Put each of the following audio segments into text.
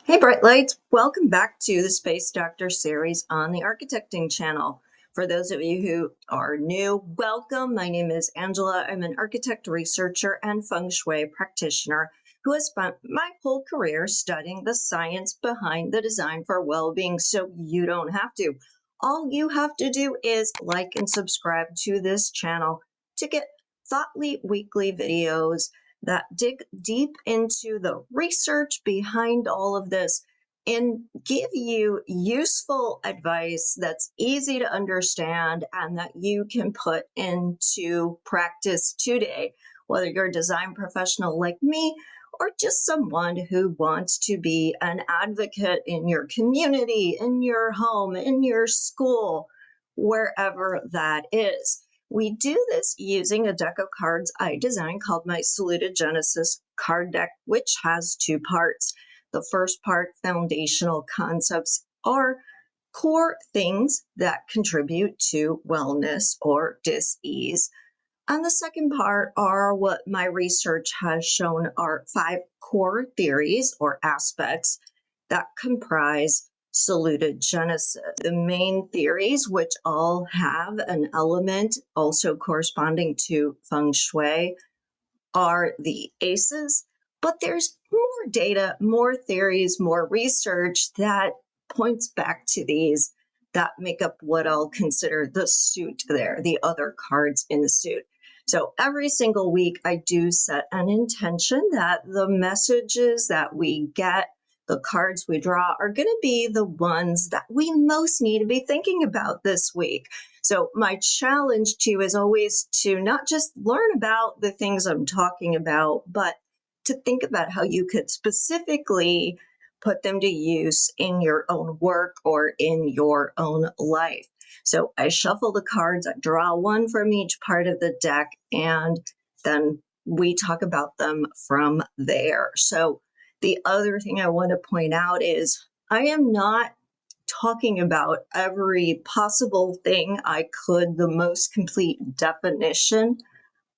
Hey, Bright Lights, welcome back to the Space Doctor series on the Architecting channel. For those of you who are new, welcome. My name is Angela. I'm an architect, researcher, and feng shui practitioner who has spent my whole career studying the science behind the design for well-being, so you don't have to. All you have to do is like and subscribe to this channel to get thoughtfully weekly videos that dig deep into the research behind all of this and give you useful advice that's easy to understand and that you can put into practice today, whether you're a design professional like me or just someone who wants to be an advocate in your community, in your home, in your school, wherever that is. We do this using a deck of cards I designed called my Saluted Genesis card deck, which has two parts. The first part, foundational concepts, are core things that contribute to wellness or dis-ease. And the second part are what my research has shown are 5 core theories or aspects that comprise saluted genesis. The main theories, which all have an element also corresponding to feng shui, are the aces, but there's more data, more theories, more research that points back to these that make up what I'll consider the suit there, the other cards in the suit. So every single week, I do set an intention that the messages that we get, the cards we draw, are going to be the ones that we most need to be thinking about this week. So my challenge to you is always to not just learn about the things I'm talking about, but to think about how you could specifically put them to use in your own work or in your own life. So I shuffle the cards, I draw one from each part of the deck, and then we talk about them from there. So the other thing I want to point out is I am not talking about every possible thing I could, the most complete definition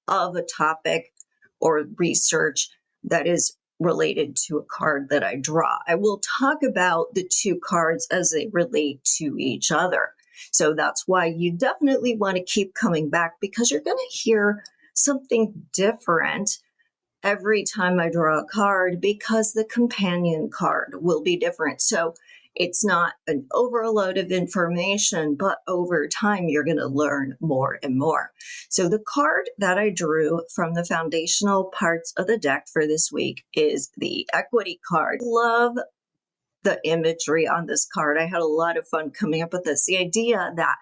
of a topic or research that is related to a card that I draw. I will talk about the two cards as they relate to each other. So that's why you definitely want to keep coming back, because you're going to hear something different every time I draw a card, because the companion card will be different. So it's not an overload of information, but over time, you're going to learn more and more. So the card that I drew from the foundational parts of the deck for this week is the equity card. Love the imagery on this card. I had a lot of fun coming up with this. The idea that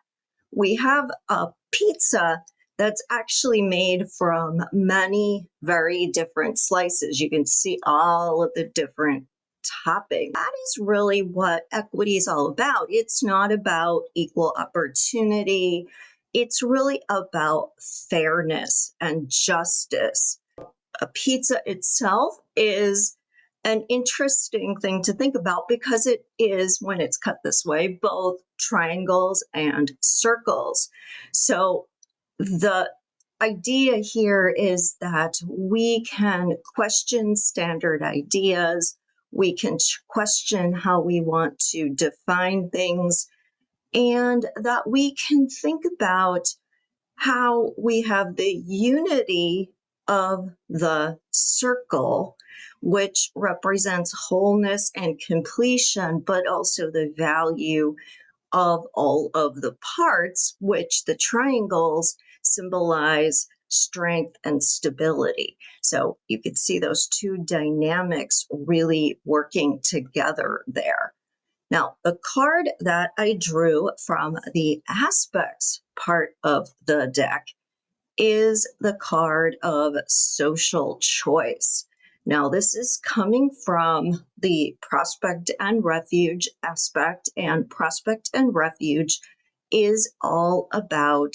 we have a pizza that's actually made from many very different slices. You can see all of the different toppings. That is really what equity is all about. It's not about equal opportunity. It's really about fairness and justice. A pizza itself is an interesting thing to think about, because it is, when it's cut this way, both triangles and circles. So the idea here is that we can question standard ideas. We can question how we want to define things, and that we can think about how we have the unity of the circle, which represents wholeness and completion, but also the value of all of the parts, which the triangles symbolize strength and stability. So you could see those two dynamics really working together there. Now, the card that I drew from the aspects part of the deck is the card of social choice. Now, this is coming from the prospect and refuge aspect, and prospect and refuge is all about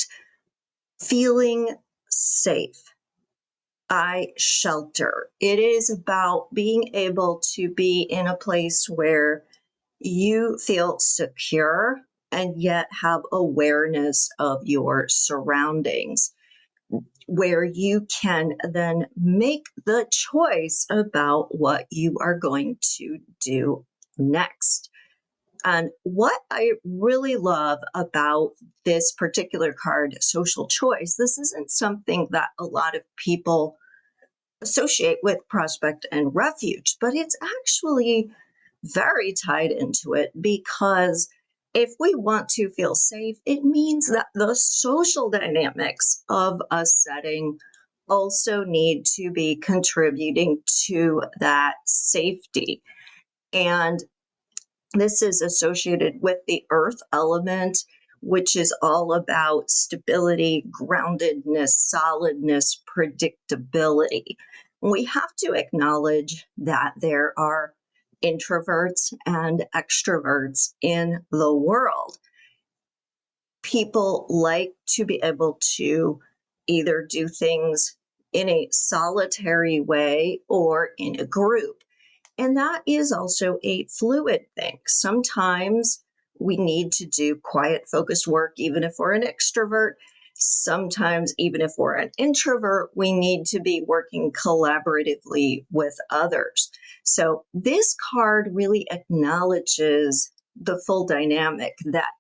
feeling safe. I shelter. It is about being able to be in a place where you feel secure and yet have awareness of your surroundings, where you can then make the choice about what you are going to do next. And what I really love about this particular card, social choice, this isn't something that a lot of people associate with prospect and refuge, but it's actually very tied into it because if we want to feel safe, it means that the social dynamics of a setting also need to be contributing to that safety. And this is associated with the earth element, which is all about stability, groundedness, solidness, predictability. We have to acknowledge that there are introverts and extroverts in the world. People like to be able to either do things in a solitary way or in a group. And that is also a fluid thing. Sometimes we need to do quiet, focused work, even if we're an extrovert. Sometimes, even if we're an introvert, we need to be working collaboratively with others. So, this card really acknowledges the full dynamic that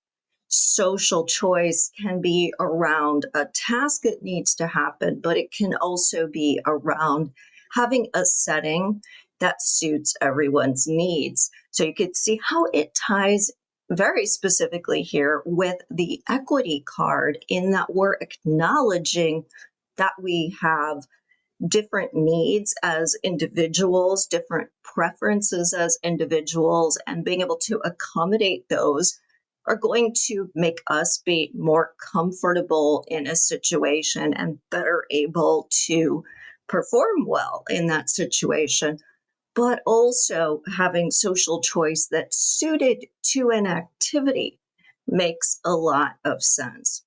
social choice can be around a task that needs to happen, but it can also be around having a setting that suits everyone's needs. So you could see how it ties very specifically here with the equity card, in that we're acknowledging that we have different needs as individuals, different preferences as individuals, and being able to accommodate those are going to make us be more comfortable in a situation and better able to perform well in that situation. But also having social choice that's suited to an activity makes a lot of sense.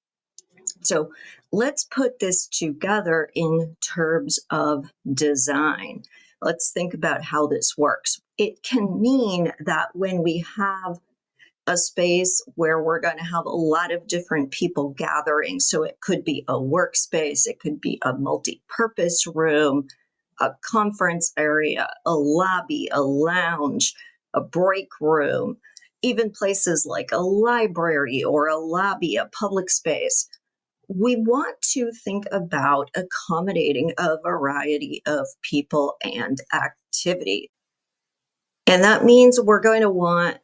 So let's put this together in terms of design. Let's think about how this works. It can mean that when we have a space where we're going to have a lot of different people gathering, so it could be a workspace, it could be a multi-purpose room, a conference area, a lobby, a lounge, a break room, even places like a library or a lobby, a public space. We want to think about accommodating a variety of people and activity. And that means we're going to want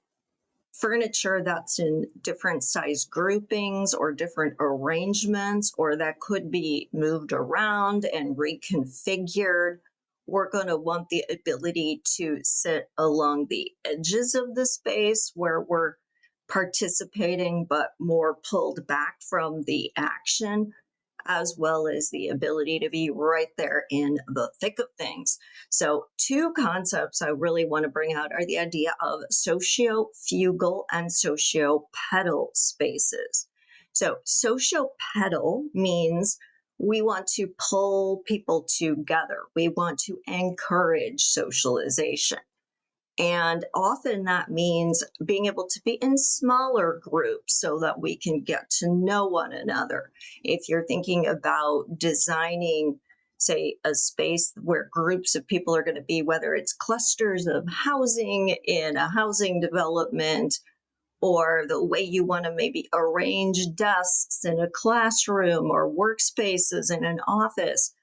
furniture that's in different size groupings or different arrangements, or that could be moved around and reconfigured. We're going to want the ability to sit along the edges of the space where we're participating, but more pulled back from the action, as well as the ability to be right there in the thick of things. So, two concepts I really want to bring out are the idea of sociofugal and sociopetal spaces. So, sociopetal means we want to pull people together, we want to encourage socialization. And often that means being able to be in smaller groups so that we can get to know one another. If you're thinking about designing, say, a space where groups of people are going to be, whether it's clusters of housing in a housing development, or the way you want to maybe arrange desks in a classroom or workspaces in an office,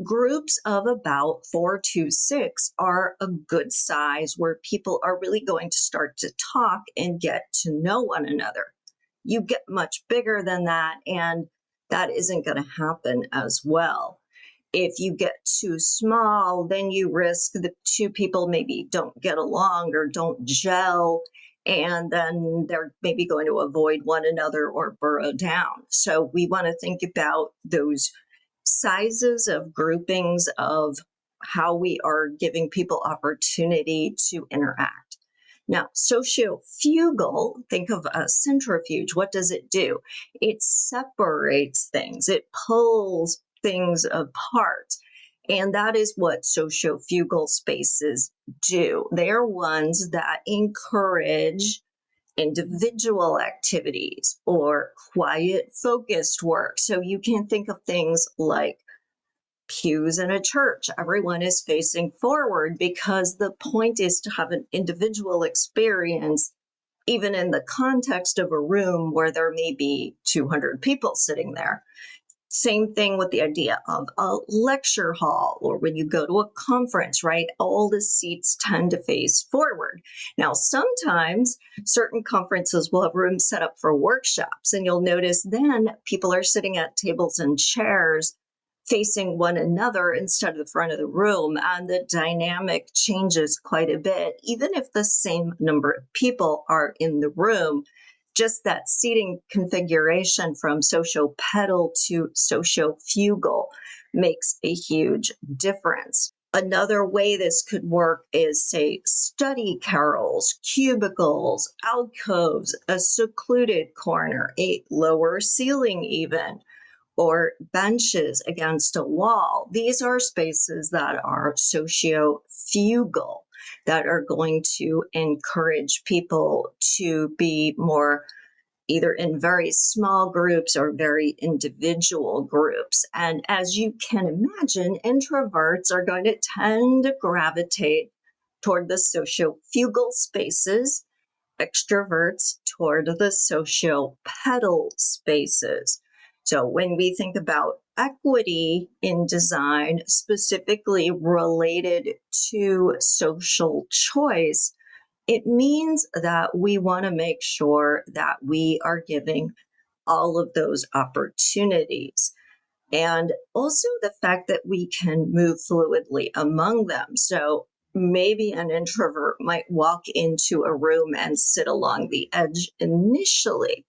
groups of about 4 to 6 are a good size where people are really going to start to talk and get to know one another. You get much bigger than that, and that isn't going to happen as well. If you get too small, then you risk the two people maybe don't get along or don't gel, and then they're maybe going to avoid one another or burrow down. So we want to think about those sizes of groupings of how we are giving people opportunity to interact. Now, sociofugal, think of a centrifuge. What does it do? It separates things, it pulls things apart. And that is what sociofugal spaces do. They're ones that encourage individual activities or quiet focused work. So you can think of things like pews in a church. Everyone is facing forward because the point is to have an individual experience, even in the context of a room where there may be 200 people sitting there. Same thing with the idea of a lecture hall or when you go to a conference, right? All the seats tend to face forward. Now, sometimes certain conferences will have rooms set up for workshops, and you'll notice then people are sitting at tables and chairs facing one another instead of the front of the room, and the dynamic changes quite a bit, even if the same number of people are in the room. Just that seating configuration from sociopetal to sociofugal makes a huge difference. Another way this could work is, say, study carrels, cubicles, alcoves, a secluded corner, a lower ceiling even, or benches against a wall. These are spaces that are sociofugal, that are going to encourage people to be more either in very small groups or very individual groups. And as you can imagine, introverts are going to tend to gravitate toward the sociofugal spaces, extroverts toward the sociopetal spaces. So when we think about equity in design, specifically related to social choice, it means that we want to make sure that we are giving all of those opportunities. And also the fact that we can move fluidly among them. So maybe an introvert might walk into a room and sit along the edge initially.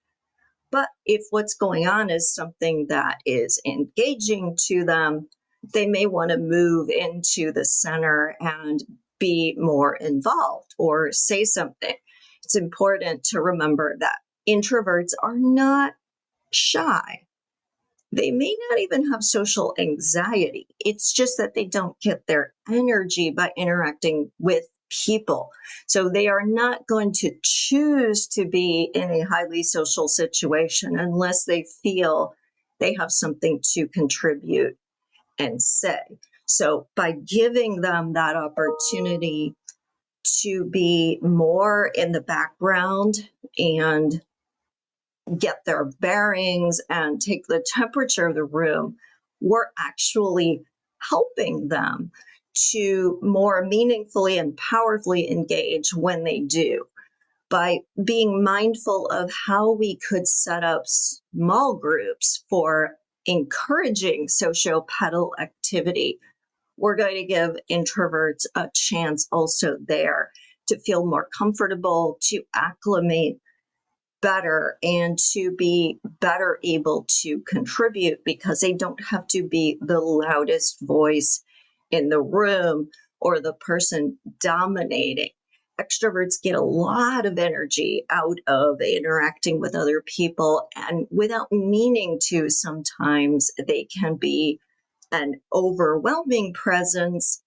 But if what's going on is something that is engaging to them, they may want to move into the center and be more involved or say something. It's important to remember that introverts are not shy. They may not even have social anxiety. It's just that they don't get their energy by interacting with people. So they are not going to choose to be in a highly social situation unless they feel they have something to contribute and say. So by giving them that opportunity to be more in the background and get their bearings and take the temperature of the room, we're actually helping them to more meaningfully and powerfully engage when they do, by being mindful of how we could set up small groups for encouraging sociopetal activity. We're going to give introverts a chance also there to feel more comfortable, to acclimate better, and to be better able to contribute because they don't have to be the loudest voice in the room or the person dominating. Extroverts get a lot of energy out of interacting with other people, and without meaning to, sometimes they can be an overwhelming presence.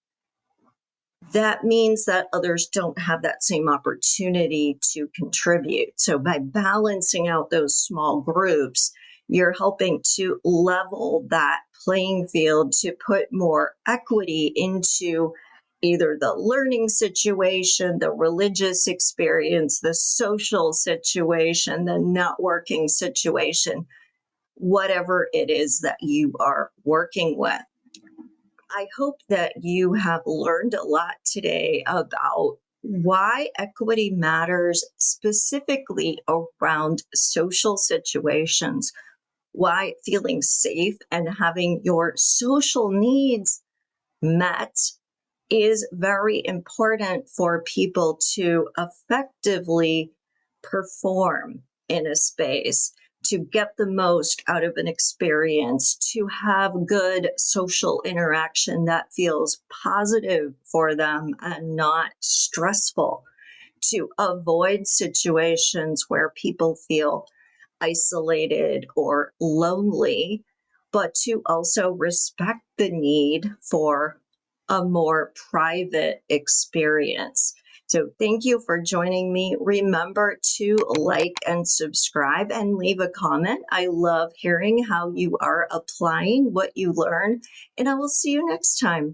That means that others don't have that same opportunity to contribute. So by balancing out those small groups, you're helping to level that playing field, to put more equity into either the learning situation, the religious experience, the social situation, the networking situation, whatever it is that you are working with. I hope that you have learned a lot today about why equity matters specifically around social situations, why feeling safe and having your social needs met is very important for people to effectively perform in a space, to get the most out of an experience, to have good social interaction that feels positive for them and not stressful, to avoid situations where people feel isolated or lonely, but to also respect the need for a more private experience. So thank you for joining me. Remember to like and subscribe and leave a comment. I love hearing how you are applying what you learn, and I will see you next time.